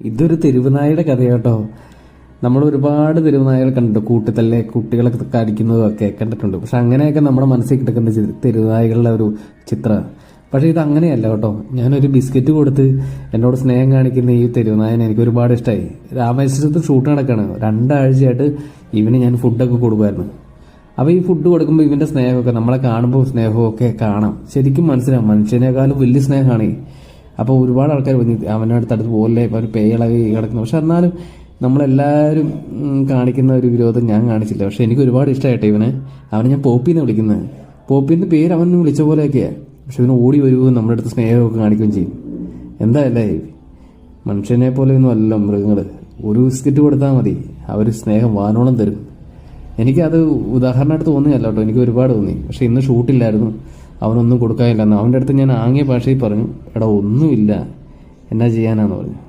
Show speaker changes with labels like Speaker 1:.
Speaker 1: ഇതൊരു തെരുവുനായയുടെ കഥയാട്ടോ. നമ്മൾ ഒരുപാട് തെരുവുനായകൾ കണ്ടിട്ടുണ്ട്, കൂട്ടത്തല്ലേ കുട്ടികളൊക്കെ കടിക്കുന്നതും ഒക്കെ കണ്ടിട്ടുണ്ട്. പക്ഷെ അങ്ങനെയൊക്കെ നമ്മുടെ മനസ്സിൽ കിടക്കുന്ന തെരുവുനായകളുടെ ഒരു ചിത്രം. പക്ഷേ ഇത് അങ്ങനെയല്ല കേട്ടോ. ഞാനൊരു ബിസ്ക്കറ്റ് കൊടുത്ത് എന്നോട് സ്നേഹം കാണിക്കുന്ന ഈ തെരുവുനായനെ എനിക്ക് ഒരുപാട് ഇഷ്ടമായി. രാമേശ്വരത്ത് ഷൂട്ട് നടക്കുകയാണ്. 2 ആഴ്ചയായിട്ട് ഇവന് ഞാൻ ഫുഡൊക്കെ കൊടുക്കുമായിരുന്നു. അപ്പോൾ ഈ ഫുഡ് കൊടുക്കുമ്പോൾ ഇവൻ്റെ സ്നേഹമൊക്കെ നമ്മളെ കാണുമ്പോൾ സ്നേഹമൊക്കെ കാണാം. ശരിക്കും മനസ്സിലാവും, മനുഷ്യനേക്കാളും വലിയ സ്നേഹമാണ്. അപ്പോൾ ഒരുപാട് ആൾക്കാർ പറഞ്ഞു അവനടുത്ത് പോലെ അവന് പേയിളകി കിടക്കുന്നു. പക്ഷെ എന്നാലും നമ്മളെല്ലാവരും കാണിക്കുന്ന ഒരു വിരോധം ഞാൻ കാണിച്ചില്ല. പക്ഷെ എനിക്ക് ഒരുപാട് ഇഷ്ടമായിട്ടെ അവനെ ഞാൻ പോപ്പിന്ന് വിളിക്കുന്നത്. പോപ്പിൻ്റെ പേര് അവൻ വിളിച്ച പോലെയൊക്കെയാണ്. പക്ഷെ ഇവന് ഓടി വരുകയും നമ്മുടെ അടുത്ത് സ്നേഹമൊക്കെ കാണിക്കുകയും ചെയ്യും. എന്തായല്ലേ, മനുഷ്യനെ പോലെയൊന്നും അല്ലല്ലോ മൃഗങ്ങൾ. ഒരു ബിസ്ക്കറ്റ് കൊടുത്താൽ മതി, അവർ സ്നേഹം വാനോളം തരും. എനിക്കത് ഉദാഹരണമായിട്ട് തോന്നിയല്ല കേട്ടോ, എനിക്ക് ഒരുപാട് തോന്നി. പക്ഷെ ഇന്ന് ഷൂട്ടില്ലായിരുന്നു, അവനൊന്നും കൊടുക്കാനില്ലെന്ന്. അവൻ്റെ അടുത്ത് ഞാൻ ആംഗ്യ ഭാഷയിൽ പറഞ്ഞു, എടാ ഒന്നുമില്ല, എന്നാ ചെയ്യാനാന്ന് പറഞ്ഞു.